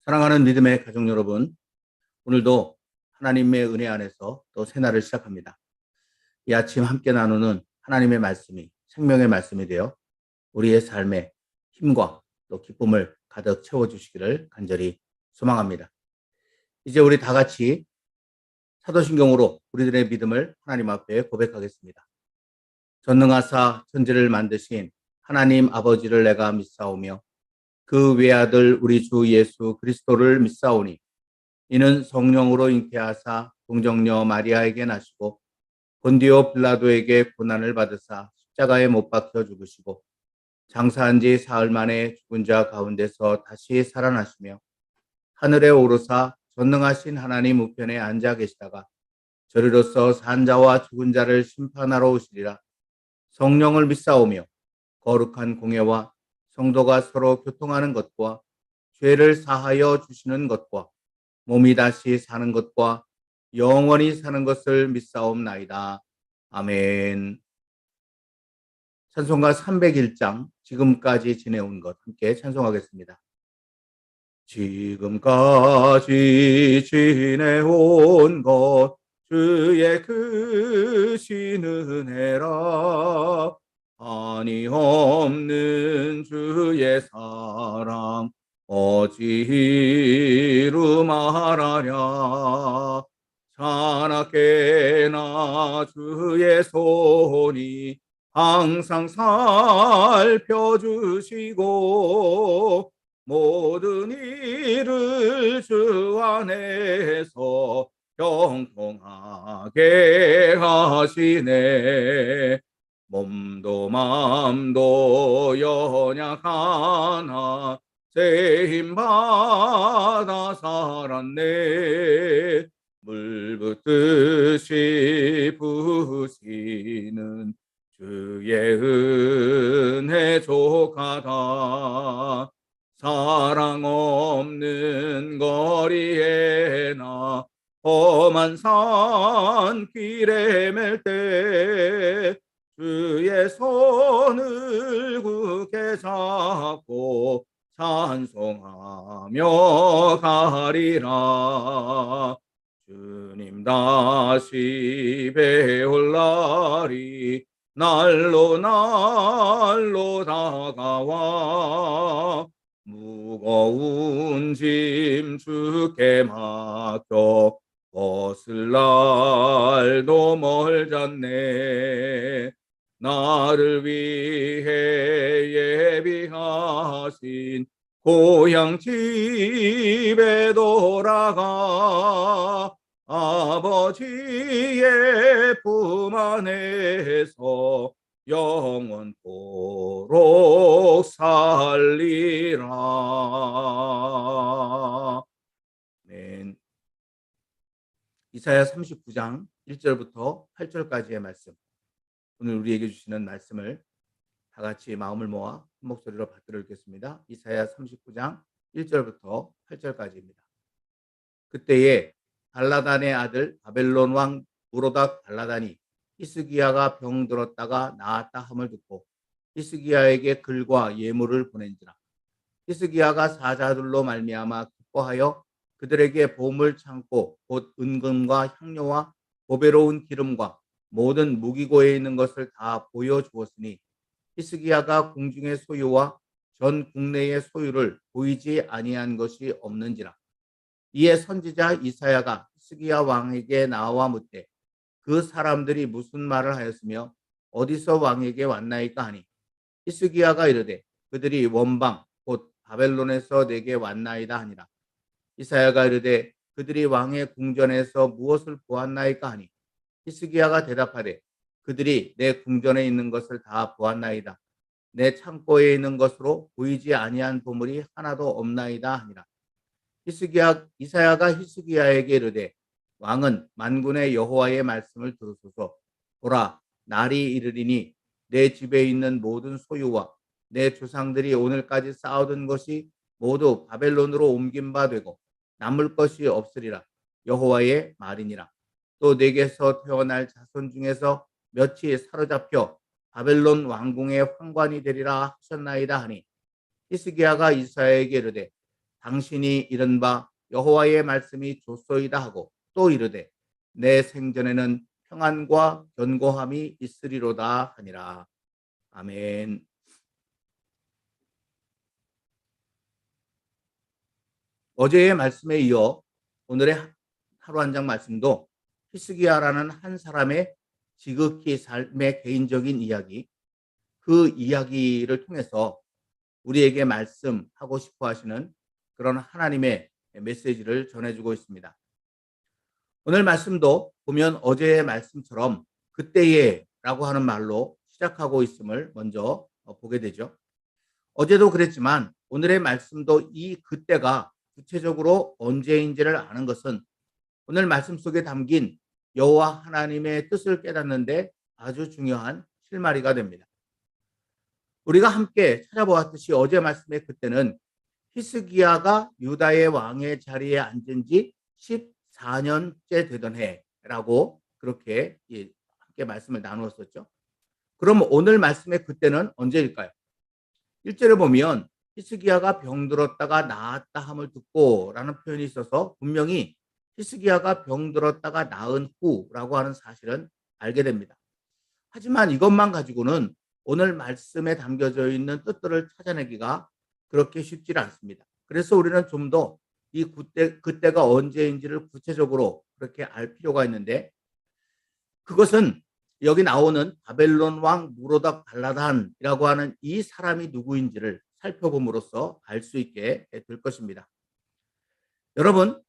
사랑하는 믿음의 가족 여러분, 오늘도 하나님의 은혜 안에서 또 새날을 시작합니다. 이 아침 함께 나누는 하나님의 말씀이 생명의 말씀이 되어 우리의 삶에 힘과 또 기쁨을 가득 채워주시기를 간절히 소망합니다. 이제 우리 다 같이 사도신경으로 우리들의 믿음을 하나님 앞에 고백하겠습니다. 전능하사 천지를 만드신 하나님 아버지를 내가 믿사오며 그 외아들 우리 주 예수 그리스도를 믿사오니 이는 성령으로 잉태하사 동정녀 마리아에게 나시고 본디오 빌라도에게 고난을 받으사 십자가에 못 박혀 죽으시고 장사한 지 사흘 만에 죽은 자 가운데서 다시 살아나시며 하늘에 오르사 전능하신 하나님 우편에 앉아 계시다가 저리로서 산 자와 죽은 자를 심판하러 오시리라. 성령을 믿사오며 거룩한 공예와 성도가 서로 교통하는 것과 죄를 사하여 주시는 것과 몸이 다시 사는 것과 영원히 사는 것을 믿사옵나이다. 아멘. 찬송가 301장 지금까지 지내온 것 함께 찬송하겠습니다. 지금까지 지내온 것 주의 크신 은혜라. 한이 없는 주의 사랑 어찌로 말하랴. 자나깨나 주의 손이 항상 살펴주시고 모든 일을 주 안에서 형통하게 하시네. 몸도 마음도 연약하나 제 힘 받아 살았네. 물 붓듯이 부으시는 주의 은혜 족하다. 사랑 없는 거리에나 험한 산 길에 맬 때 주의 손을 굳게 잡고 찬송하며 가리라. 주님 다시 배울 날이 날로 다가와 무거운 짐 주께 맡겨 벗을 날도 멀잖네. 나를 위해 예비하신 고향 집에 돌아가 아버지의 품 안에서 영원토록 살리라. 아멘. 이사야 39장 1절부터 8절까지의 말씀, 오늘 우리에게 주시는 말씀을 다 같이 마음을 모아 한 목소리로 받들어 읽겠습니다. 이사야 39장 1절부터 8절까지입니다. 그때에 발라단의 아들 바벨론 왕 무로닥 발라단이 히스기야가 병들었다가 나았다 함을 듣고 히스기야에게 글과 예물을 보낸지라. 히스기야가 사자들로 말미암아 기뻐하여 그들에게 보물 창고 곧 은금과 향료와 보배로운 기름과 모든 무기고에 있는 것을 다 보여주었으니 히스기야가 궁중의 소유와 전 국내의 소유를 보이지 아니한 것이 없는지라. 이에 선지자 이사야가 히스기야 왕에게 나와 묻되 그 사람들이 무슨 말을 하였으며 어디서 왕에게 왔나이까 하니 히스기야가 이르되 그들이 원방 곧 바벨론에서 내게 왔나이다 하니라. 이사야가 이르되 그들이 왕의 궁전에서 무엇을 보았나이까 하니 히스기야가 대답하되 그들이 내 궁전에 있는 것을 다 보았나이다. 내 창고에 있는 것으로 보이지 아니한 보물이 하나도 없나이다 하니라. 이사야가 히스기야에게 이르되 왕은 만군의 여호와의 말씀을 들으소서. 보라, 날이 이르리니 내 집에 있는 모든 소유와 내 조상들이 오늘까지 쌓아둔 것이 모두 바벨론으로 옮긴 바 되고 남을 것이 없으리라. 여호와의 말이니라. 또 내게서 태어날 자손 중에서 몇이 사로잡혀 바벨론 왕궁의 황관이 되리라 하셨나이다 하니 히스기야가 이사야에게 이르되 당신이 이른 바 여호와의 말씀이 좋소이다 하고 또 이르되 내 생전에는 평안과 견고함이 있으리로다 하니라. 아멘. 어제의 말씀에 이어 오늘의 하루 한 장 말씀도 히스기야라는 한 사람의 지극히 삶의 개인적인 이야기, 그 이야기를 통해서 우리에게 말씀하고 싶어 하시는 그런 하나님의 메시지를 전해주고 있습니다. 오늘 말씀도 보면 어제의 말씀처럼 그때에 라고 하는 말로 시작하고 있음을 먼저 보게 되죠. 어제도 그랬지만 오늘의 말씀도 이 그때가 구체적으로 언제인지를 아는 것은 오늘 말씀 속에 담긴 여호와 하나님의 뜻을 깨닫는데 아주 중요한 실마리가 됩니다. 우리가 함께 찾아보았듯이 어제 말씀의 그때는 히스기야가 유다의 왕의 자리에 앉은 지 14년째 되던 해라고 그렇게 함께 말씀을 나누었었죠. 그럼 오늘 말씀의 그때는 언제일까요? 1절에 보면 히스기야가 병들었다가 나았다 함을 듣고 라는 표현이 있어서 분명히 히스기야가 병들었다가 나은 후라고 하는 사실은 알게 됩니다. 하지만 이것만 가지고는 오늘 말씀에 담겨져 있는 뜻들을 찾아내기가 그렇게 쉽지 않습니다. 그래서 우리는 좀 더 이 그때가 언제인지를 구체적으로 그렇게 알 필요가 있는데, 그것은 여기 나오는 바벨론 왕 무로닥 발라단이라고 하는 이 사람이 누구인지를 살펴봄으로써 알 수 있게 될 것입니다. 여러분,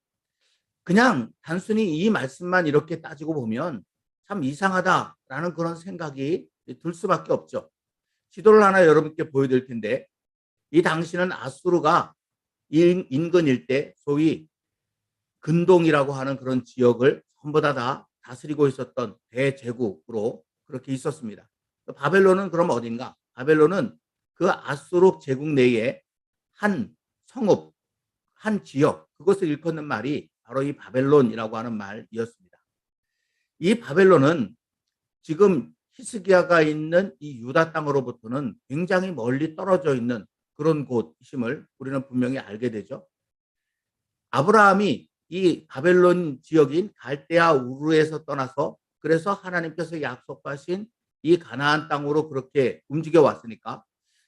그냥 단순히 이 말씀만 이렇게 따지고 보면 참 이상하다라는 그런 생각이 들 수밖에 없죠. 지도를 하나 여러분께 보여드릴 텐데, 이 당시는 아수르가 인근 일대, 소위 근동이라고 하는 그런 지역을 전부 다 다스리고 있었던 대제국으로 그렇게 있었습니다. 바벨론은 그럼 어딘가? 바벨론은 그 아수르 제국 내에 한 성읍, 한 지역, 그것을 일컫는 말이 바로 이 바벨론이라고 하는 말이었습니다. 이 바벨론은 지금 히스기야가 있는 이 유다 땅으로부터는 굉장히 멀리 떨어져 있는 그런 곳임을 우리는 분명히 알게 되죠. 아브라함이 이 바벨론 지역인 갈대아 우르에서 떠나서 그래서 하나님께서 약속하신 이 가나안 땅으로 그렇게 움직여 왔으니까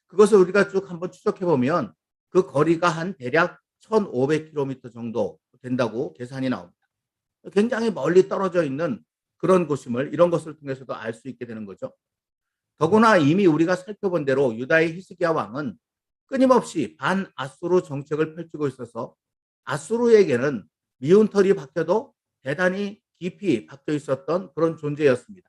그것을 우리가 쭉 한번 추적해 보면 그 거리가 한 대략 1500km 정도 된다고 계산이 나옵니다. 굉장히 멀리 떨어져 있는 그런 곳임을 이런 것을 통해서도 알 수 있게 되는 거죠. 더구나 이미 우리가 살펴본 대로 유다의 히스기야 왕은 끊임없이 반아수르 정책을 펼치고 있어서 아수르에게는 미운 털이 박혀도 대단히 깊이 박혀 있었던 그런 존재였습니다.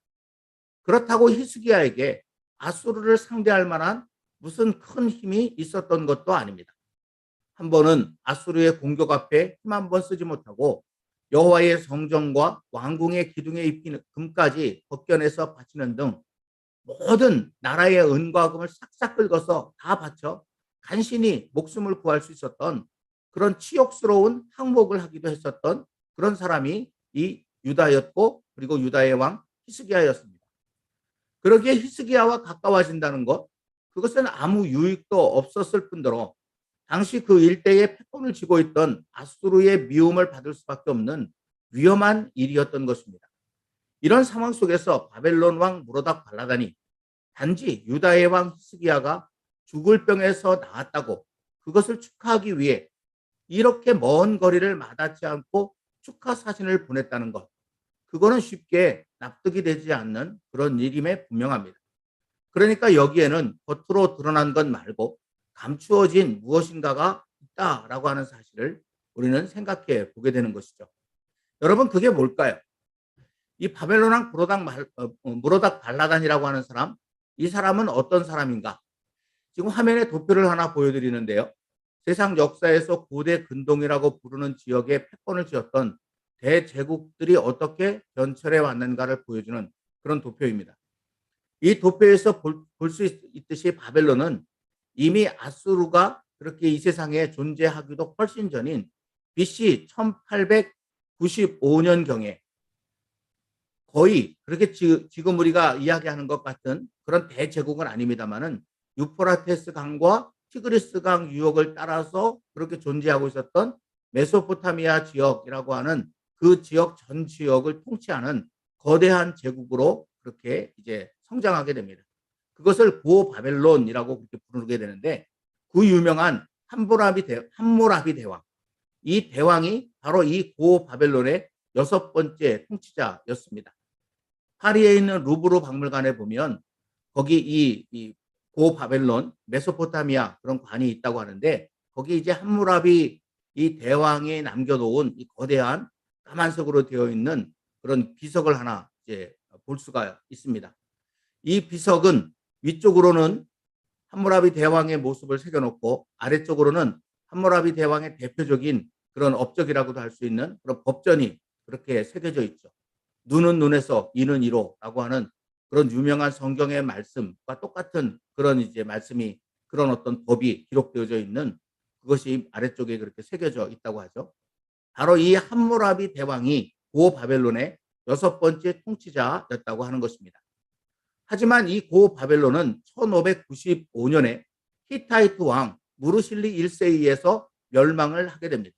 그렇다고 히스기야에게 아수르를 상대할 만한 무슨 큰 힘이 있었던 것도 아닙니다. 한 번은 아수르의 공격 앞에 힘 한 번 쓰지 못하고 여호와의 성전과 왕궁의 기둥에 입힌 금까지 벗겨내서 바치는 등 모든 나라의 은과 금을 싹싹 긁어서 다 바쳐 간신히 목숨을 구할 수 있었던 그런 치욕스러운 항복을 하기도 했었던 그런 사람이 이 유다였고, 그리고 유다의 왕 히스기야였습니다. 그러기에 히스기야와 가까워진다는 것, 그것은 아무 유익도 없었을 뿐더러 당시 그 일대에 패권을 쥐고 있던 아수르의 미움을 받을 수밖에 없는 위험한 일이었던 것입니다. 이런 상황 속에서 바벨론 왕 무로닥 발라단이 단지 유다의 왕 히스기야가 죽을 병에서 나았다고 그것을 축하하기 위해 이렇게 먼 거리를 마다치 않고 축하 사진을 보냈다는 것, 그거는 쉽게 납득이 되지 않는 그런 일임에 분명합니다. 그러니까 여기에는 겉으로 드러난 것 말고 감추어진 무엇인가가 있다라고 하는 사실을 우리는 생각해 보게 되는 것이죠. 여러분, 그게 뭘까요? 이 바벨론 왕 무로닥 발라단이라고 하는 사람, 이 사람은 어떤 사람인가? 지금 화면에 도표를 하나 보여드리는데요. 세상 역사에서 고대 근동이라고 부르는 지역에 패권을 쥐었던 대제국들이 어떻게 변철해 왔는가를 보여주는 그런 도표입니다. 이 도표에서 볼 수 있듯이 바벨론은 이미 아수르가 그렇게 이 세상에 존재하기도 훨씬 전인 BC 1895년경에 거의 그렇게 지금 우리가 이야기하는 것 같은 그런 대제국은 아닙니다만은 유프라테스 강과 티그리스강 유역을 따라서 그렇게 존재하고 있었던 메소포타미아 지역이라고 하는 그 지역 전 지역을 통치하는 거대한 제국으로 그렇게 이제 성장하게 됩니다. 그것을 고바벨론이라고 그렇게 부르게 되는데, 그 유명한 함무라비 대왕, 이 대왕이 바로 이 고바벨론의 6번째 통치자였습니다. 파리에 있는 루브르 박물관에 보면 거기 이 고바벨론 메소포타미아 그런 관이 있다고 하는데, 거기 이제 함무라비 이 대왕이 남겨놓은 이 거대한 까만색으로 되어 있는 그런 비석을 하나 이제 볼 수가 있습니다. 이 비석은 위쪽으로는 함무라비 대왕의 모습을 새겨놓고, 아래쪽으로는 함무라비 대왕의 대표적인 그런 업적이라고도 할 수 있는 그런 법전이 그렇게 새겨져 있죠. 눈은 눈에서 이는 이로라고 하는 그런 유명한 성경의 말씀과 똑같은 그런 이제 말씀이, 그런 어떤 법이 기록되어져 있는 그것이 아래쪽에 그렇게 새겨져 있다고 하죠. 바로 이 함무라비 대왕이 고바벨론의 6번째 통치자였다고 하는 것입니다. 하지만 이 고바벨론은 1595년에 히타이트 왕 무르실리 1세에 의해서 멸망을 하게 됩니다.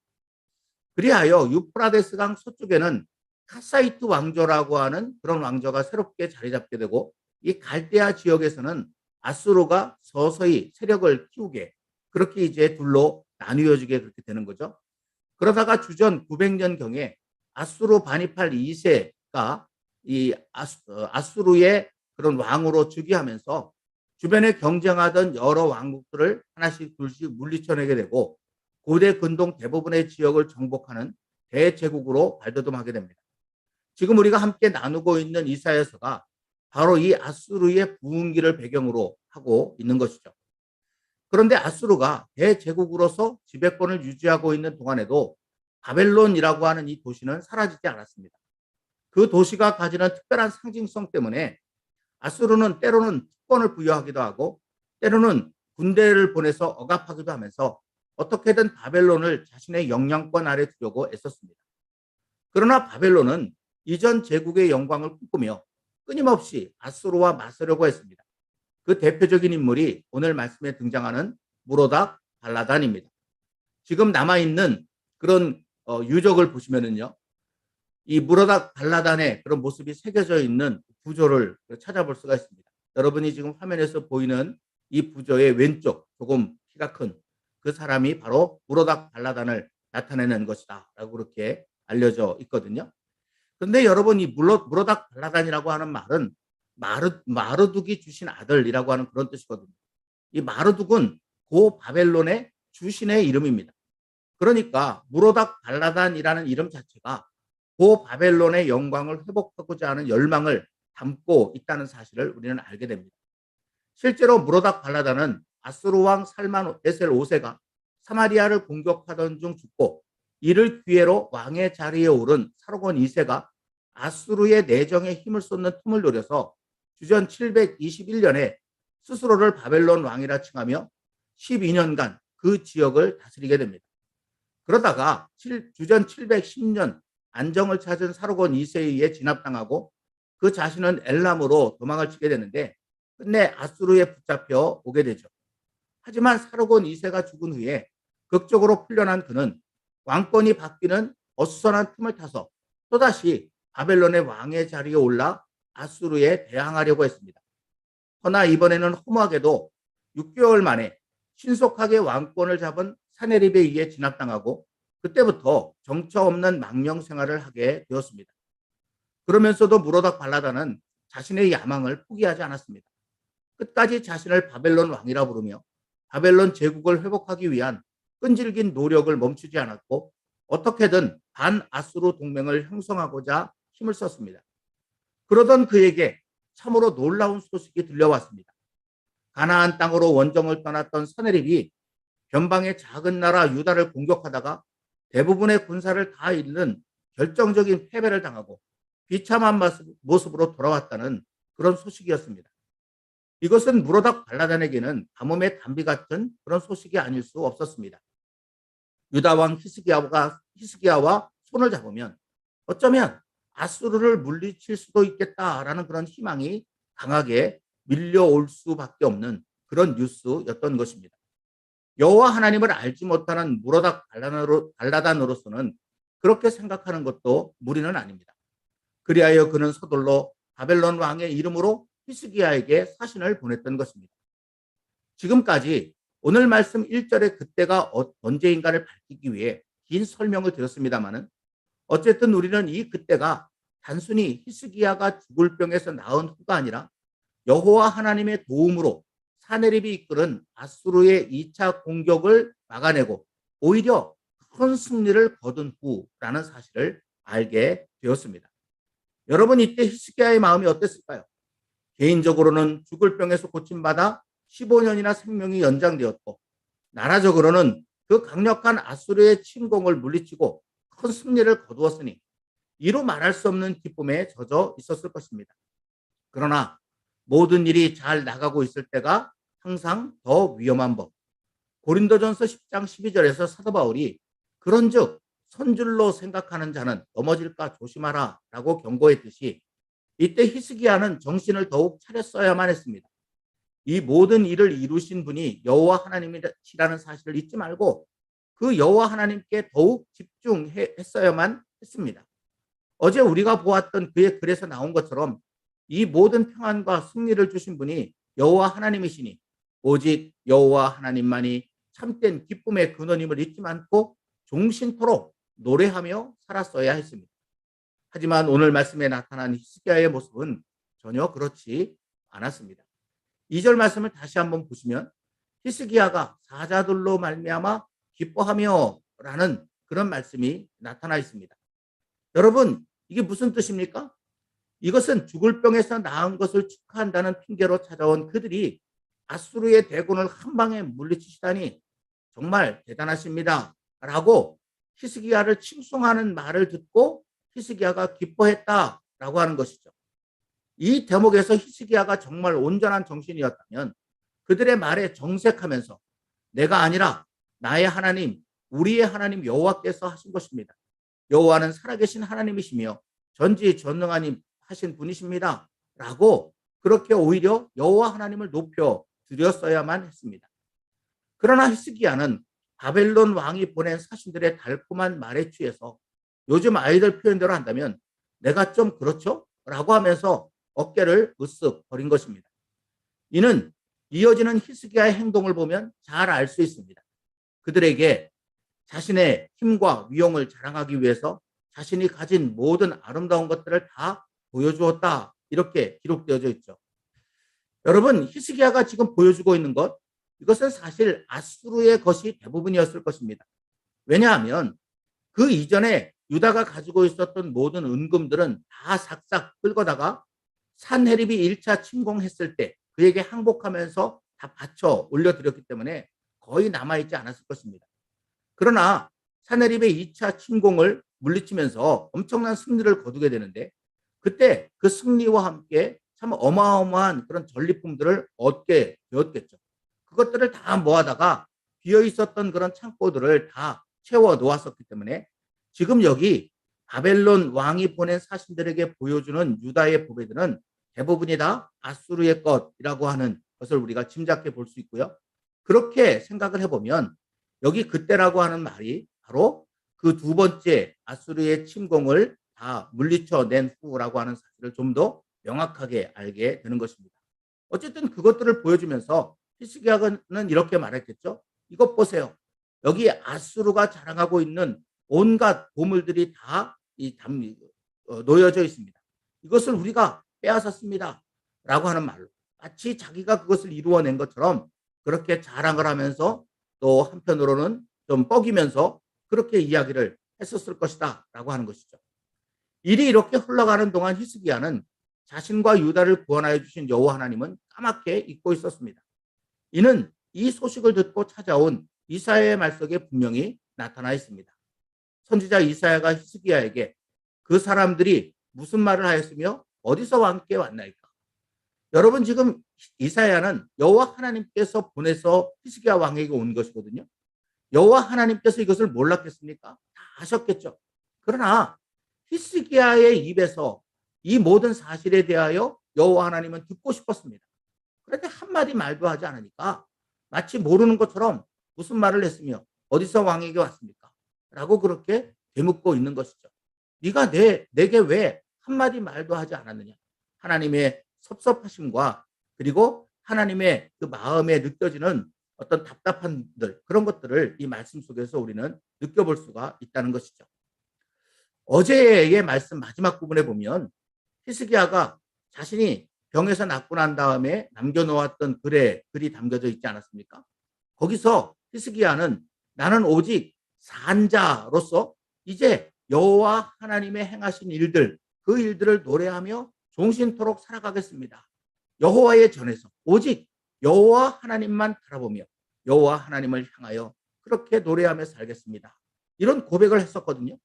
그리하여 유프라데스강 서쪽에는 카사이트 왕조라고 하는 그런 왕조가 새롭게 자리 잡게 되고, 이 갈대아 지역에서는 아수르가 서서히 세력을 키우게, 그렇게 이제 둘로 나뉘어지게 그렇게 되는 거죠. 그러다가 주전 900년경에 아수르 바니팔 2세가 이 아수르의 그런 왕으로 즉위하면서 주변에 경쟁하던 여러 왕국들을 하나씩 둘씩 물리쳐내게 되고, 고대 근동 대부분의 지역을 정복하는 대제국으로 발돋움하게 됩니다. 지금 우리가 함께 나누고 있는 이사야서가 바로 이 아수르의 부흥기를 배경으로 하고 있는 것이죠. 그런데 아수르가 대제국으로서 지배권을 유지하고 있는 동안에도 바벨론이라고 하는 이 도시는 사라지지 않았습니다. 그 도시가 가지는 특별한 상징성 때문에 아수르는 때로는 특권을 부여하기도 하고, 때로는 군대를 보내서 억압하기도 하면서 어떻게든 바벨론을 자신의 영향권 아래 두려고 애썼습니다. 그러나 바벨론은 이전 제국의 영광을 꿈꾸며 끊임없이 아수르와 맞서려고 했습니다. 그 대표적인 인물이 오늘 말씀에 등장하는 무로닥 발라단입니다. 지금 남아있는 그런 유적을 보시면은요, 이 무로닥 발라단의 그런 모습이 새겨져 있는 부조를 찾아볼 수가 있습니다. 여러분이 지금 화면에서 보이는 이 부조의 왼쪽 조금 키가 큰 그 사람이 바로 무로닥 발라단을 나타내는 것이다 라고 그렇게 알려져 있거든요. 그런데 여러분, 이 무로닥 발라단이라고 하는 말은 마르둑이 주신 아들이라고 하는 그런 뜻이거든요. 이 마르둑은 고 바벨론의 주신의 이름입니다. 그러니까 무로닥 발라단이라는 이름 자체가 고 바벨론의 영광을 회복하고자 하는 열망을 담고 있다는 사실을 우리는 알게 됩니다. 실제로 무로닥 발라단은 아수르 왕 살만 에셀 5세가 사마리아를 공격하던 중 죽고, 이를 기회로 왕의 자리에 오른 사르곤 2세가 아수르의 내정에 힘을 쏟는 틈을 노려서 주전 721년에 스스로를 바벨론 왕이라 칭하며 12년간 그 지역을 다스리게 됩니다. 그러다가 주전 710년 안정을 찾은 사르곤 2세에 의해 진압당하고 그 자신은 엘람으로 도망을 치게 되는데, 끝내 아수르에 붙잡혀 오게 되죠. 하지만 사르곤 2세가 죽은 후에 극적으로 풀려난 그는 왕권이 바뀌는 어수선한 틈을 타서 또다시 바벨론의 왕의 자리에 올라 아수르에 대항하려고 했습니다. 허나 이번에는 허무하게도 6개월 만에 신속하게 왕권을 잡은 사네립에 의해 진압당하고, 그때부터 정처 없는 망명 생활을 하게 되었습니다. 그러면서도 무로닥 발라단은 자신의 야망을 포기하지 않았습니다. 끝까지 자신을 바벨론 왕이라 부르며 바벨론 제국을 회복하기 위한 끈질긴 노력을 멈추지 않았고, 어떻게든 반아수르 동맹을 형성하고자 힘을 썼습니다. 그러던 그에게 참으로 놀라운 소식이 들려왔습니다. 가나안 땅으로 원정을 떠났던 사네립이 변방의 작은 나라 유다를 공격하다가 대부분의 군사를 다 잃는 결정적인 패배를 당하고 비참한 모습으로 돌아왔다는 그런 소식이었습니다. 이것은 무로닥 발라단에게는 가뭄의 단비 같은 그런 소식이 아닐 수 없었습니다. 유다 왕 히스기야와 손을 잡으면 어쩌면 아수르를 물리칠 수도 있겠다라는 그런 희망이 강하게 밀려올 수밖에 없는 그런 뉴스였던 것입니다. 여호와 하나님을 알지 못하는 무로닥 갈라단으로서는 그렇게 생각하는 것도 무리는 아닙니다. 그리하여 그는 서둘러 바벨론 왕의 이름으로 히스기야에게 사신을 보냈던 것입니다. 지금까지 오늘 말씀 1절의 그때가 언제인가를 밝히기 위해 긴 설명을 드렸습니다마는 어쨌든 우리는 이 그때가 단순히 히스기야가 죽을 병에서 나은 후가 아니라 여호와 하나님의 도움으로 사네립이 이끄는 아수르의 2차 공격을 막아내고 오히려 큰 승리를 거둔 후라는 사실을 알게 되었습니다. 여러분, 이때 히스기야의 마음이 어땠을까요? 개인적으로는 죽을 병에서 고침받아 15년이나 생명이 연장되었고, 나라적으로는 그 강력한 아수르의 침공을 물리치고 큰 승리를 거두었으니 이루 말할 수 없는 기쁨에 젖어 있었을 것입니다. 그러나 모든 일이 잘 나가고 있을 때가 항상 더 위험한 법. 고린도전서 10장 12절에서 사도 바울이 그런즉 선줄로 생각하는 자는 넘어질까 조심하라 라고 경고했듯이 이때 히스기야는 정신을 더욱 차렸어야만 했습니다. 이 모든 일을 이루신 분이 여호와 하나님이라는 사실을 잊지 말고 그 여호와 하나님께 더욱 집중했어야만 했습니다. 어제 우리가 보았던 그의 글에서 나온 것처럼 이 모든 평안과 승리를 주신 분이 여호와 하나님이시니 오직 여호와 하나님만이 참된 기쁨의 근원임을 잊지 않고 종신토록 노래하며 살았어야 했습니다. 하지만 오늘 말씀에 나타난 히스기야의 모습은 전혀 그렇지 않았습니다. 2절 말씀을 다시 한번 보시면 히스기야가 사자들로 말미암아 기뻐하며 라는 그런 말씀이 나타나 있습니다. 여러분, 이게 무슨 뜻입니까? 이것은 죽을 병에서 나은 것을 축하한다는 핑계로 찾아온 그들이 아수르의 대군을 한 방에 물리치시다니 정말 대단하십니다 라고 히스기야를 칭송하는 말을 듣고 히스기야가 기뻐했다라고 하는 것이죠. 이 대목에서 히스기야가 정말 온전한 정신이었다면 그들의 말에 정색하면서 내가 아니라 나의 하나님, 우리의 하나님 여호와께서 하신 것입니다. 여호와는 살아계신 하나님이시며 전지전능하님 하신 분이십니다 라고 그렇게 오히려 여호와 하나님을 높여 드렸어야만 했습니다. 그러나 히스기야는 바벨론 왕이 보낸 사신들의 달콤한 말에 취해서 요즘 아이들 표현대로 한다면 내가 좀 그렇죠? 라고 하면서 어깨를 으쓱 버린 것입니다. 이는 이어지는 히스기야의 행동을 보면 잘 알 수 있습니다. 그들에게 자신의 힘과 위용을 자랑하기 위해서 자신이 가진 모든 아름다운 것들을 다 보여주었다. 이렇게 기록되어져 있죠. 여러분, 히스기야가 지금 보여주고 있는 것, 이것은 사실 아수르의 것이 대부분이었을 것입니다. 왜냐하면 그 이전에 유다가 가지고 있었던 모든 은금들은 다 싹싹 긁어다가 산헤립이 1차 침공했을 때 그에게 항복하면서 다 바쳐 올려드렸기 때문에 거의 남아있지 않았을 것입니다. 그러나 산헤립의 2차 침공을 물리치면서 엄청난 승리를 거두게 되는데 그때 그 승리와 함께 참 어마어마한 그런 전리품들을 얻게 되었겠죠. 그것들을 다 모아다가 비어있었던 그런 창고들을 다 채워 놓았었기 때문에 지금 여기 바벨론 왕이 보낸 사신들에게 보여주는 유다의 보배들은 대부분이 다 아수르의 것이라고 하는 것을 우리가 짐작해 볼 수 있고요. 그렇게 생각을 해보면 여기 그때라고 하는 말이 바로 그 두 번째 아수르의 침공을 다 물리쳐낸 후라고 하는 사실을 좀 더 명확하게 알게 되는 것입니다. 어쨌든 그것들을 보여주면서 히스기야는 이렇게 말했겠죠. 이것 보세요. 여기 아수르가 자랑하고 있는 온갖 보물들이 다 놓여져 있습니다. 이것을 우리가 빼앗았습니다. 라고 하는 말로 마치 자기가 그것을 이루어낸 것처럼 그렇게 자랑을 하면서 또 한편으로는 좀 뻐기면서 그렇게 이야기를 했었을 것이다 라고 하는 것이죠. 일이 이렇게 흘러가는 동안 히스기야는 자신과 유다를 구원하여 주신 여호와 하나님은 까맣게 잊고 있었습니다. 이는 이 소식을 듣고 찾아온 이사야의 말 속에 분명히 나타나 있습니다. 선지자 이사야가 히스기야에게 그 사람들이 무슨 말을 하였으며 어디서 함께 왔나이까? 여러분, 지금 이사야는 여호와 하나님께서 보내서 히스기야 왕에게 온 것이거든요. 여호와 하나님께서 이것을 몰랐겠습니까? 다 아셨겠죠. 그러나 히스기야의 입에서 이 모든 사실에 대하여 여호와 하나님은 듣고 싶었습니다. 그런데 한마디 말도 하지 않으니까 마치 모르는 것처럼 무슨 말을 했으며 어디서 왕에게 왔습니까? 라고 그렇게 되묻고 있는 것이죠. 네가 내게 왜 한마디 말도 하지 않았느냐? 하나님의 섭섭하심과 그리고 하나님의 그 마음에 느껴지는 어떤 답답함들, 그런 것들을 이 말씀 속에서 우리는 느껴볼 수가 있다는 것이죠. 어제의 말씀 마지막 부분에 보면 히스기야가 자신이 병에서 낫고 난 다음에 남겨놓았던 글이 담겨져 있지 않았습니까? 거기서 히스기야는 나는 오직 산자로서 이제 여호와 하나님의 행하신 일들, 그 일들을 노래하며 종신토록 살아가겠습니다. 여호와의 전에서 오직 여호와 하나님만 바라보며 여호와 하나님을 향하여 그렇게 노래하며 살겠습니다. 이런 고백을 했었거든요.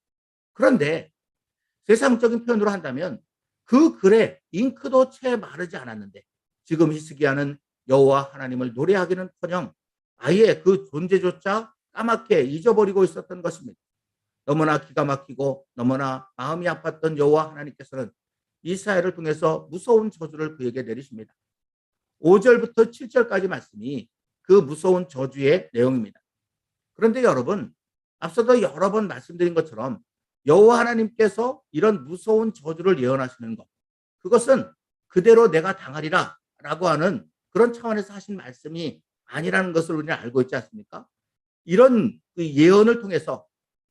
그런데 세상적인 표현으로 한다면 그 글에 잉크도 채 마르지 않았는데 지금 히스기야는 여호와 하나님을 노래하기는커녕 아예 그 존재조차 까맣게 잊어버리고 있었던 것입니다. 너무나 기가 막히고 너무나 마음이 아팠던 여호와 하나님께서는 이사야를 통해서 무서운 저주를 그에게 내리십니다. 5절부터 7절까지 말씀이 그 무서운 저주의 내용입니다. 그런데 여러분, 앞서도 여러 번 말씀드린 것처럼 여호와 하나님께서 이런 무서운 저주를 예언하시는 것, 그것은 그대로 내가 당하리라 라고 하는 그런 차원에서 하신 말씀이 아니라는 것을 우리는 알고 있지 않습니까? 이런 예언을 통해서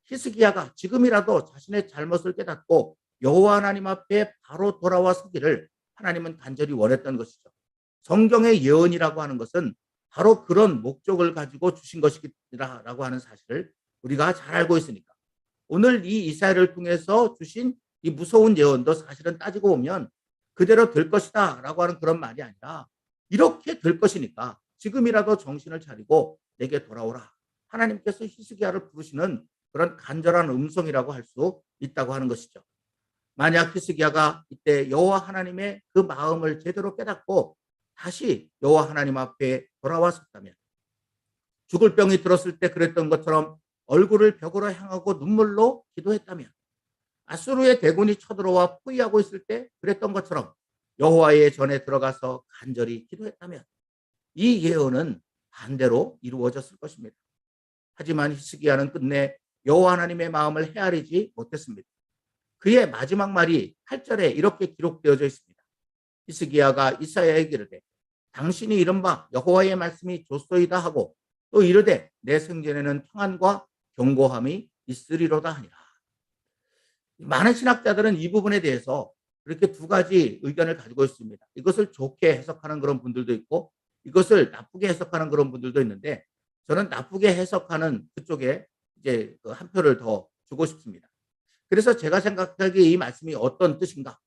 히스기야가 지금이라도 자신의 잘못을 깨닫고 여호와 하나님 앞에 바로 돌아와 서기를 하나님은 간절히 원했던 것이죠. 성경의 예언이라고 하는 것은 바로 그런 목적을 가지고 주신 것이라고 하는 사실을 우리가 잘 알고 있으니까 오늘 이 이사야를 통해서 주신 이 무서운 예언도 사실은 따지고 보면 그대로 될 것이다 라고 하는 그런 말이 아니라 이렇게 될 것이니까 지금이라도 정신을 차리고 내게 돌아오라. 하나님께서 히스기야를 부르시는 그런 간절한 음성이라고 할 수 있다고 하는 것이죠. 만약 히스기야가 이때 여호와 하나님의 그 마음을 제대로 깨닫고 다시 여호와 하나님 앞에 돌아왔었다면 죽을 병이 들었을 때 그랬던 것처럼 얼굴을 벽으로 향하고 눈물로 기도했다면 아수르의 대군이 쳐들어와 포위하고 있을 때 그랬던 것처럼 여호와의 전에 들어가서 간절히 기도했다면 이 예언은 반대로 이루어졌을 것입니다. 하지만 히스기야는 끝내 여호와 하나님의 마음을 헤아리지 못했습니다. 그의 마지막 말이 8절에 이렇게 기록되어져 있습니다. 히스기야가 이사야에게 이르되 당신이 이른바 여호와의 말씀이 좋소이다 하고 또 이르되 내 생전에는 평안과 견고함이 있으리로다 하니라. 많은 신학자들은 이 부분에 대해서 이렇게 두 가지 의견을 가지고 있습니다. 이것을 좋게 해석하는 그런 분들도 있고 이것을 나쁘게 해석하는 그런 분들도 있는데 저는 나쁘게 해석하는 그쪽에 이제 한 표를 더 주고 싶습니다. 그래서 제가 생각하기에 이 말씀이 어떤 뜻인가?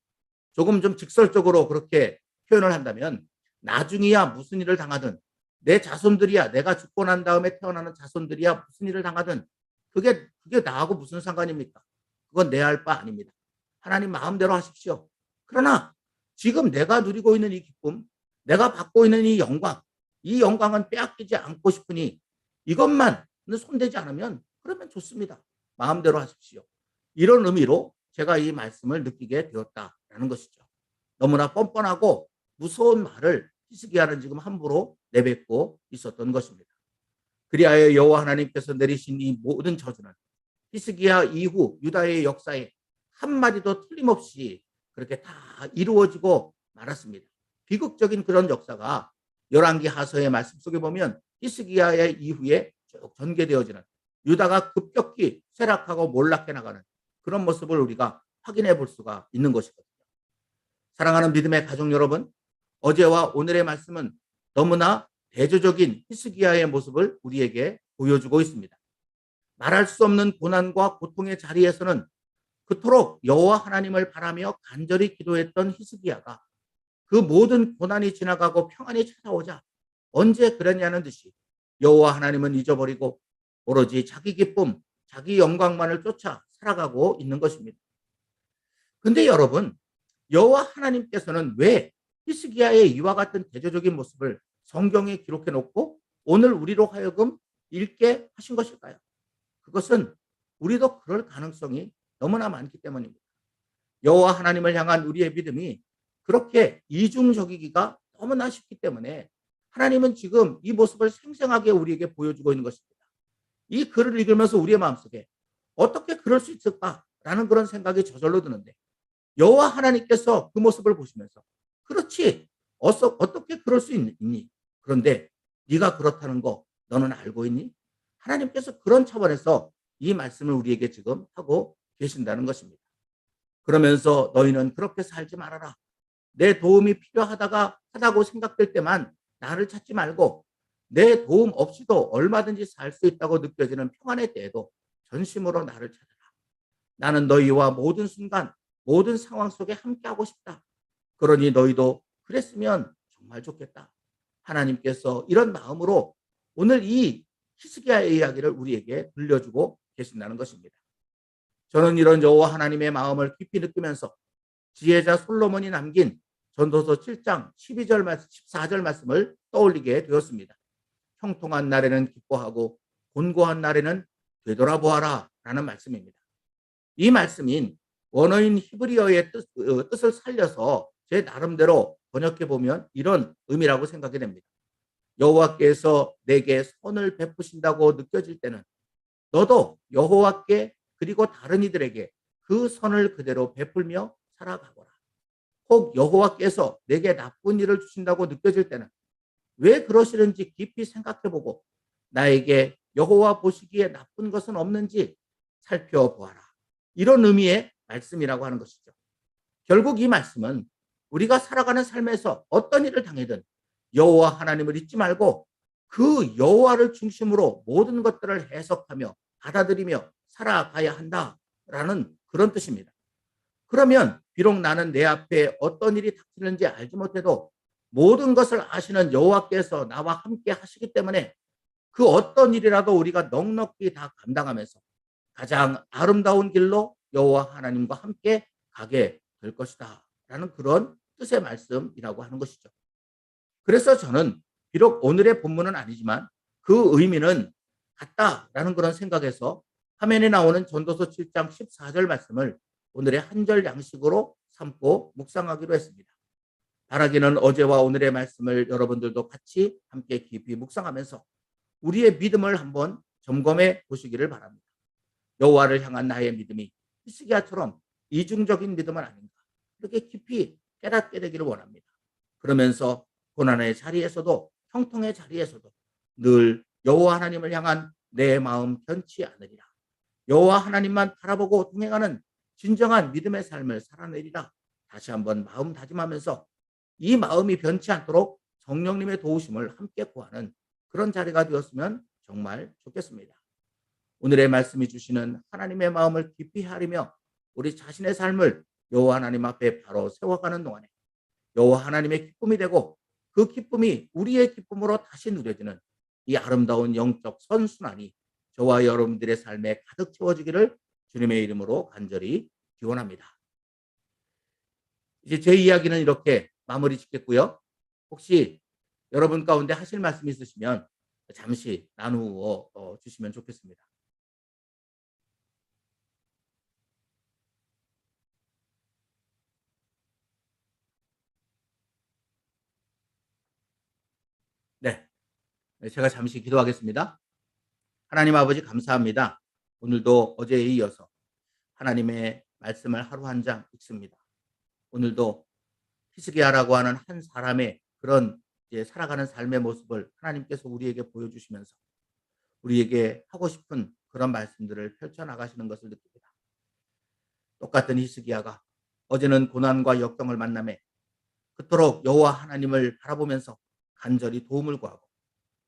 조금 좀 직설적으로 그렇게 표현을 한다면 나중이야 무슨 일을 당하든 내 자손들이야 내가 죽고 난 다음에 태어나는 자손들이야 무슨 일을 당하든 그게 나하고 무슨 상관입니까? 그건 내 할 바 아닙니다. 하나님 마음대로 하십시오. 그러나 지금 내가 누리고 있는 이 기쁨, 내가 받고 있는 이 영광은 빼앗기지 않고 싶으니 이것만 손대지 않으면 그러면 좋습니다. 마음대로 하십시오. 이런 의미로 제가 이 말씀을 느끼게 되었다라는 것이죠. 너무나 뻔뻔하고 무서운 말을 히스기야는 지금 함부로 내뱉고 있었던 것입니다. 그리하여 여호와 하나님께서 내리신 이 모든 저주는 히스기야 이후 유다의 역사에 한마디도 틀림없이 그렇게 다 이루어지고 말았습니다. 비극적인 그런 역사가 열왕기 하서의 말씀 속에 보면 히스기야의 이후에 쭉 전개되어지는 유다가 급격히 쇠락하고 몰락해 나가는 그런 모습을 우리가 확인해 볼 수가 있는 것이거든요. 사랑하는 믿음의 가족 여러분, 어제와 오늘의 말씀은 너무나 대조적인 히스기야의 모습을 우리에게 보여주고 있습니다. 말할 수 없는 고난과 고통의 자리에서는 그토록 여호와 하나님을 바라며 간절히 기도했던 히스기야가 그 모든 고난이 지나가고 평안이 찾아오자 언제 그랬냐는 듯이 여호와 하나님은 잊어버리고 오로지 자기 기쁨, 자기 영광만을 쫓아 살아가고 있는 것입니다. 근데 여러분, 여호와 하나님께서는 왜 히스기야의 이와 같은 대조적인 모습을 성경에 기록해 놓고 오늘 우리로 하여금 읽게 하신 것일까요? 그것은 우리도 그럴 가능성이 너무나 많기 때문입니다. 여호와 하나님을 향한 우리의 믿음이 그렇게 이중적이기가 너무나 쉽기 때문에 하나님은 지금 이 모습을 생생하게 우리에게 보여주고 있는 것입니다. 이 글을 읽으면서 우리의 마음속에 어떻게 그럴 수 있을까라는 그런 생각이 저절로 드는데 여호와 하나님께서 그 모습을 보시면서 그렇지 어떻게 그럴 수 있니? 그런데 네가 그렇다는 거 너는 알고 있니? 하나님께서 그런 차원에서 이 말씀을 우리에게 지금 하고 계신다는 것입니다. 그러면서 너희는 그렇게 살지 말아라. 내 도움이 필요하다고 생각될 때만 나를 찾지 말고 내 도움 없이도 얼마든지 살 수 있다고 느껴지는 평안의 때에도 전심으로 나를 찾아라. 나는 너희와 모든 순간, 모든 상황 속에 함께하고 싶다. 그러니 너희도 그랬으면 정말 좋겠다. 하나님께서 이런 마음으로 오늘 이 히스기야의 이야기를 우리에게 들려주고 계신다는 것입니다. 저는 이런 여호와 하나님의 마음을 깊이 느끼면서 지혜자 솔로몬이 남긴 전도서 7장 12절 말씀, 14절 말씀을 떠올리게 되었습니다. 형통한 날에는 기뻐하고 곤고한 날에는 되돌아보아라 라는 말씀입니다. 이 말씀인 원어인 히브리어의 뜻을 살려서 제 나름대로 번역해 보면 이런 의미라고 생각이 됩니다. 여호와께서 내게 선을 베푸신다고 느껴질 때는 너도 여호와께 그리고 다른 이들에게 그 선을 그대로 베풀며 살아가거라. 혹 여호와께서 내게 나쁜 일을 주신다고 느껴질 때는 왜 그러시는지 깊이 생각해보고 나에게 여호와 보시기에 나쁜 것은 없는지 살펴보아라. 이런 의미의 말씀이라고 하는 것이죠. 결국 이 말씀은 우리가 살아가는 삶에서 어떤 일을 당해든 여호와 하나님을 잊지 말고 그 여호와를 중심으로 모든 것들을 해석하며 받아들이며 살아가야 한다라는 그런 뜻입니다. 그러면 비록 나는 내 앞에 어떤 일이 닥치는지 알지 못해도 모든 것을 아시는 여호와께서 나와 함께 하시기 때문에 그 어떤 일이라도 우리가 넉넉히 다 감당하면서 가장 아름다운 길로 여호와 하나님과 함께 가게 될 것이다 라는 그런 뜻의 말씀이라고 하는 것이죠. 그래서 저는 비록 오늘의 본문은 아니지만 그 의미는 같다라는 그런 생각에서 화면에 나오는 전도서 7장 14절 말씀을 오늘의 한 절 양식으로 삼고 묵상하기로 했습니다. 바라기는 어제와 오늘의 말씀을 여러분들도 같이 함께 깊이 묵상하면서 우리의 믿음을 한번 점검해 보시기를 바랍니다. 여호와를 향한 나의 믿음이 히스기야처럼 이중적인 믿음은 아닌가 이렇게 깊이 깨닫게 되기를 원합니다. 그러면서 고난의 자리에서도 형통의 자리에서도 늘 여호와 하나님을 향한 내 마음 변치 않으리라. 여호와 하나님만 바라보고 동행하는 진정한 믿음의 삶을 살아내리라. 다시 한번 마음 다짐하면서 이 마음이 변치 않도록 성령님의 도우심을 함께 구하는 그런 자리가 되었으면 정말 좋겠습니다. 오늘의 말씀이 주시는 하나님의 마음을 깊이 헤아리며 우리 자신의 삶을 여호와 하나님 앞에 바로 세워가는 동안에 여호와 하나님의 기쁨이 되고 그 기쁨이 우리의 기쁨으로 다시 누려지는 이 아름다운 영적 선순환이 저와 여러분들의 삶에 가득 채워지기를 주님의 이름으로 간절히 기원합니다. 이제 제 이야기는 이렇게 마무리 짓겠고요. 혹시 여러분 가운데 하실 말씀 있으시면 잠시 나누어 주시면 좋겠습니다. 네, 제가 잠시 기도하겠습니다. 하나님 아버지 감사합니다. 오늘도 어제에 이어서 하나님의 말씀을 하루 한 장 읽습니다. 오늘도 히스기야라고 하는 한 사람의 그런 이제 살아가는 삶의 모습을 하나님께서 우리에게 보여주시면서 우리에게 하고 싶은 그런 말씀들을 펼쳐나가시는 것을 느낍니다. 똑같은 히스기야가 어제는 고난과 역경을 만남에 그토록 여호와 하나님을 바라보면서 간절히 도움을 구하고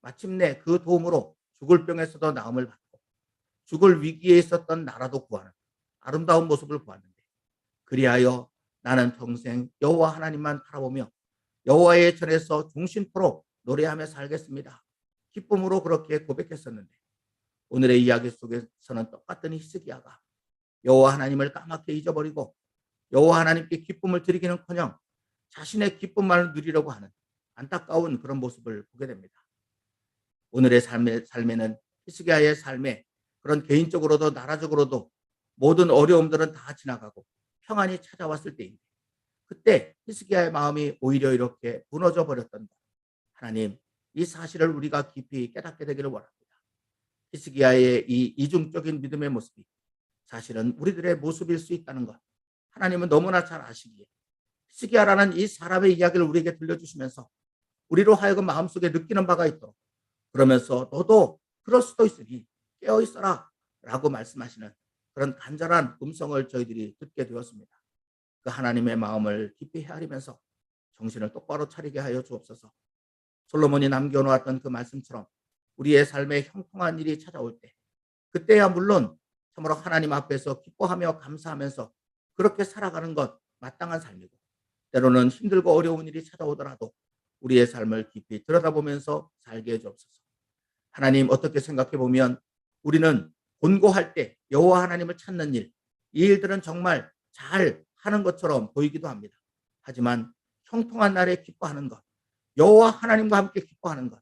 마침내 그 도움으로 죽을 병에서도 나음을 받고 죽을 위기에 있었던 나라도 구하는 아름다운 모습을 보았는데 그리하여 나는 평생 여호와 하나님만 바라보며 여호와의 전에서 종신토록 노래하며 살겠습니다. 기쁨으로 그렇게 고백했었는데 오늘의 이야기 속에서는 똑같은 히스기야가 여호와 하나님을 까맣게 잊어버리고 여호와 하나님께 기쁨을 드리기는커녕 자신의 기쁨만을 누리려고 하는 안타까운 그런 모습을 보게 됩니다. 오늘의 삶에는 히스기야의 삶에 그런 개인적으로도 나라적으로도 모든 어려움들은 다 지나가고 평안이 찾아왔을 때인데 그때 히스기야의 마음이 오히려 이렇게 무너져 버렸던 것. 하나님, 이 사실을 우리가 깊이 깨닫게 되기를 원합니다. 히스기야의 이 이중적인 믿음의 모습이 사실은 우리들의 모습일 수 있다는 것, 하나님은 너무나 잘 아시기에 히스기야라는 이 사람의 이야기를 우리에게 들려주시면서 우리로 하여금 마음속에 느끼는 바가 있도록, 그러면서 너도 그럴 수도 있으니 깨어 있어라 라고 말씀하시는 그런 간절한 음성을 저희들이 듣게 되었습니다. 그 하나님의 마음을 깊이 헤아리면서 정신을 똑바로 차리게 하여 주옵소서. 솔로몬이 남겨놓았던 그 말씀처럼 우리의 삶에 형통한 일이 찾아올 때, 그때야 물론 참으로 하나님 앞에서 기뻐하며 감사하면서 그렇게 살아가는 것 마땅한 삶이고, 때로는 힘들고 어려운 일이 찾아오더라도 우리의 삶을 깊이 들여다보면서 살게 해주옵소서. 하나님, 어떻게 생각해 보면 우리는 곤고할 때 여호와 하나님을 찾는 일, 이 일들은 정말 잘 하는 것처럼 보이기도 합니다. 하지만 형통한 날에 기뻐하는 것, 여호와 하나님과 함께 기뻐하는 것,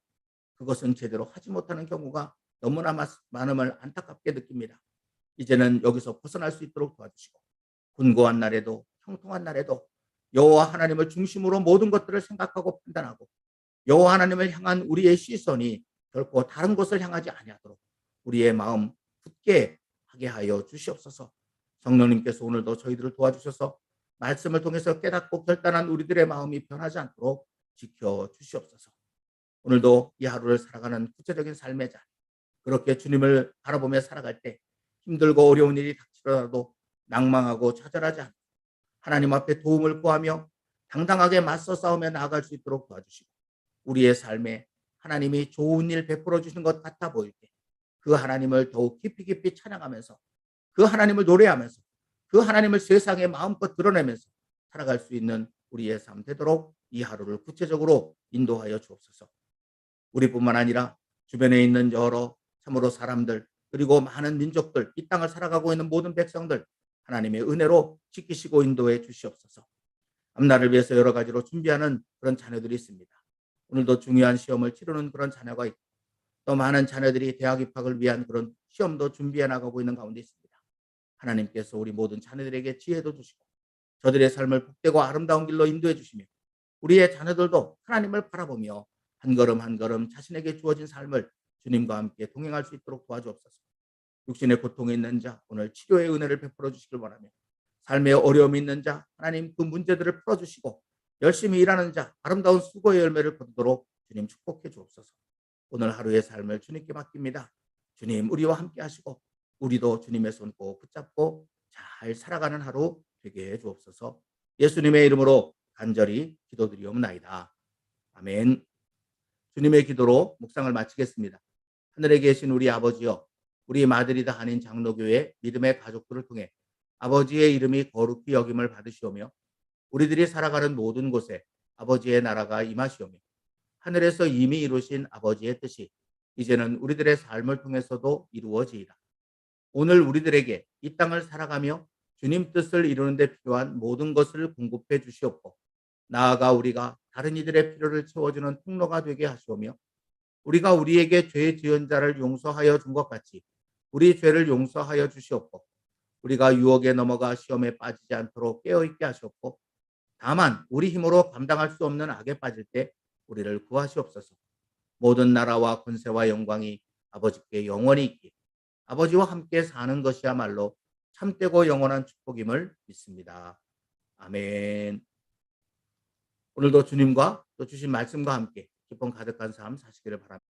그것은 제대로 하지 못하는 경우가 너무나 많음을 안타깝게 느낍니다. 이제는 여기서 벗어날 수 있도록 도와주시고, 곤고한 날에도 형통한 날에도 여호와 하나님을 중심으로 모든 것들을 생각하고 판단하고, 여호와 하나님을 향한 우리의 시선이 결코 다른 곳을 향하지 아니하도록 우리의 마음 굳게 하게 하여 주시옵소서. 성령님께서 오늘도 저희들을 도와주셔서 말씀을 통해서 깨닫고 결단한 우리들의 마음이 변하지 않도록 지켜 주시옵소서. 오늘도 이 하루를 살아가는 구체적인 삶의 자, 그렇게 주님을 바라보며 살아갈 때 힘들고 어려운 일이 닥치더라도 낭망하고 좌절하지 않고 하나님 앞에 도움을 구하며 당당하게 맞서 싸우며 나아갈 수 있도록 도와주시고, 우리의 삶에 하나님이 좋은 일 베풀어 주시는 것 같아 보일 때 그 하나님을 더욱 깊이 깊이 찬양하면서, 그 하나님을 노래하면서, 그 하나님을 세상에 마음껏 드러내면서 살아갈 수 있는 우리의 삶 되도록 이 하루를 구체적으로 인도하여 주옵소서. 우리뿐만 아니라 주변에 있는 여러 참으로 사람들, 그리고 많은 민족들, 이 땅을 살아가고 있는 모든 백성들 하나님의 은혜로 지키시고 인도해 주시옵소서. 앞날을 위해서 여러 가지로 준비하는 그런 자녀들이 있습니다. 오늘도 중요한 시험을 치르는 그런 자녀가 있고, 또 많은 자녀들이 대학 입학을 위한 그런 시험도 준비해 나가고 있는 가운데 있습니다. 하나님께서 우리 모든 자녀들에게 지혜도 주시고 저들의 삶을 복되고 아름다운 길로 인도해 주시며, 우리의 자녀들도 하나님을 바라보며 한 걸음 한 걸음 자신에게 주어진 삶을 주님과 함께 동행할 수 있도록 도와주옵소서. 육신의 고통이 있는 자, 오늘 치료의 은혜를 베풀어 주시길 바라며, 삶에 어려움이 있는 자, 하나님 그 문제들을 풀어주시고, 열심히 일하는 자, 아름다운 수고의 열매를 거두도록 주님 축복해 주옵소서. 오늘 하루의 삶을 주님께 맡깁니다. 주님, 우리와 함께 하시고 우리도 주님의 손 꼭 붙잡고 잘 살아가는 하루 되게 해 주옵소서. 예수님의 이름으로 간절히 기도드리옵나이다. 아멘. 주님의 기도로 묵상을 마치겠습니다. 하늘에 계신 우리 아버지여, 우리 마드리드 한인 장로교회 믿음의 가족들을 통해 아버지의 이름이 거룩히 여김을 받으시오며, 우리들이 살아가는 모든 곳에 아버지의 나라가 임하시오며, 하늘에서 이미 이루신 아버지의 뜻이 이제는 우리들의 삶을 통해서도 이루어지이다. 오늘 우리들에게 이 땅을 살아가며 주님 뜻을 이루는 데 필요한 모든 것을 공급해 주시옵고, 나아가 우리가 다른 이들의 필요를 채워주는 통로가 되게 하시오며, 우리가 우리에게 죄 지은 자를 용서하여 준 것 같이 우리 죄를 용서하여 주시옵고, 우리가 유혹에 넘어가 시험에 빠지지 않도록 깨어있게 하시옵고, 다만 우리 힘으로 감당할 수 없는 악에 빠질 때 우리를 구하시옵소서. 모든 나라와 권세와 영광이 아버지께 영원히 있기에 아버지와 함께 사는 것이야말로 참되고 영원한 축복임을 믿습니다. 아멘. 오늘도 주님과 또 주신 말씀과 함께 기쁨 가득한 삶 사시기를 바랍니다.